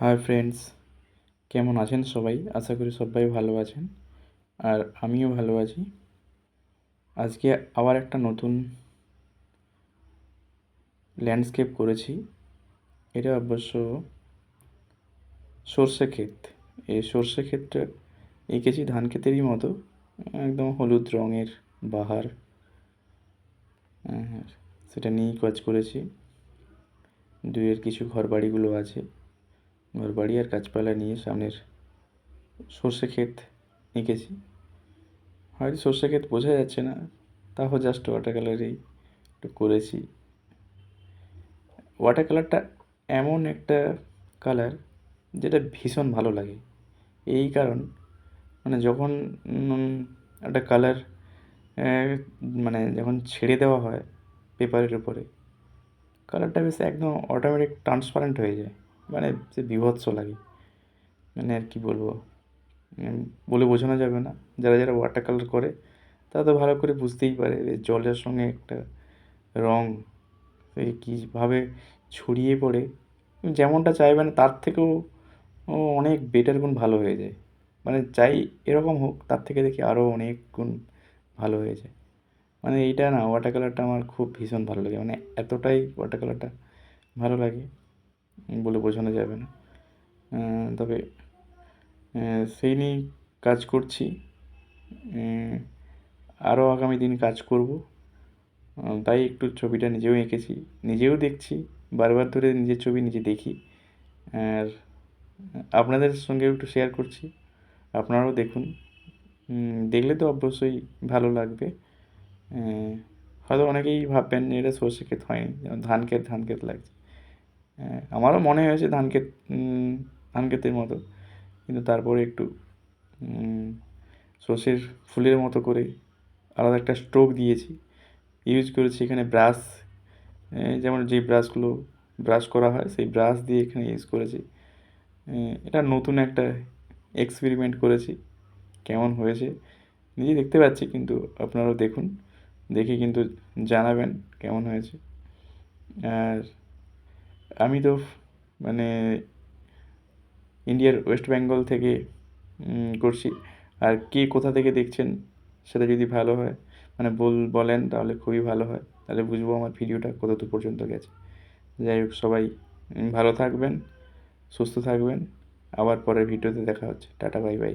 Hi friends, কেমন আছেন সবাই? আশা করি সবাই ভালো আছেন, আর আমিও ভালো আছি। আজকে আবার একটা নতুন ল্যান্ডস্কেপ করেছি। এটা অবশ্য সর্ষে ক্ষেত। এই সর্ষে ক্ষেতটা এঁকেছি ধান ক্ষেতেরই মতো, একদম হলুদ রঙের বাহার। হ্যাঁ, সেটা নিয়েই কাজ করেছি। দুইয়ের কিছু ঘরবাড়িগুলো আছে, ঘরবাড়ি আর গাছপালা নিয়ে সামনের সর্ষে ক্ষেত এঁকেছি। হয়তো সর্ষে ক্ষেত বোঝা যাচ্ছে না, তাও জাস্ট ওয়াটার কালারেই একটু করেছি। ওয়াটার কালারটা এমন একটা কালার যেটা ভীষণ ভালো লাগে। এই কারণ, মানে যখন একটা কালার মানে যখন ছেড়ে দেওয়া হয় পেপারের উপরে, কালারটা বেশ একদম অটোমেটিক ট্রান্সপারেন্ট হয়ে যায়। মানে সে বীভৎস লাগে। মানে আর কি বলবো, উম, বলে বোঝানো যাবে না। যারা যারা ওয়াটার কালার করে তারা তো ভালো করে বুঝতেই পারে যে জলের সঙ্গে একটা রং এই কীভাবে ছড়িয়ে পড়ে, যেমনটা চাইবেন তার থেকেও অনেক বেটার গুণ ভালো হয়ে যায়। মানে চাই এরকম হোক, তার থেকে দেখি আরও অনেক গুণ ভালো হয়ে যায়। মানে এইটা না, ওয়াটার কালারটা আমার খুব ভীষণ ভালো লাগে। মানে এতটাই ওয়াটার কালারটা ভালো লাগে, বলে বোঝানো যাবে না। তবে সেই নিয়েই কাজ করছি। আরও আগামী দিন কাজ করব। তাই একটু ছবিটা নিজেও এঁকেছি, নিজেও দেখছি, বারবার ধরে নিজের ছবি নিজে দেখি। আর আপনাদের সঙ্গেও একটু শেয়ার করছি, আপনারাও দেখুন। দেখলে তো অবশ্যই ভালো লাগবে। হয়তো অনেকেই ভাববেন এটা সর্ষে ক্ষেত হয়নি, যেমন ধান ক্ষেত ধান ক্ষেত লাগছে। আমারও মনে হয়েছে ধান ক্ষেত, ধান ক্ষেতের মতো, কিন্তু তারপরে একটু সর্ষের ফুলের মতো করে আলাদা একটা স্ট্রোক দিয়েছি, ইউজ করেছি এখানে ব্রাশ। যেমন যে ব্রাশগুলো ব্রাশ করা হয় সেই ব্রাশ দিয়ে এখানে ইউজ করেছি। এটা নতুন একটা এক্সপেরিমেন্ট করেছি। কেমন হয়েছে নিজে দেখতে পাচ্ছি, কিন্তু আপনারাও দেখুন, দেখে কিন্তু জানাবেন কেমন হয়েছে। আর আমি তো মানে ইন্ডিয়ার ওয়েস্ট বেঙ্গল থেকে করছি। আর কে কোথা থেকে দেখছেন সেটা যদি ভালো হয়, মানে বলেন তাহলে খুবই ভালো হয়, তাহলে বুঝবো আমার ভিডিওটা কতদূর পর্যন্ত গেছে। যাই হোক, সবাই ভালো থাকবেন, সুস্থ থাকবেন। আবার পরের ভিডিওতে দেখা হচ্ছে। Tata, bye bye.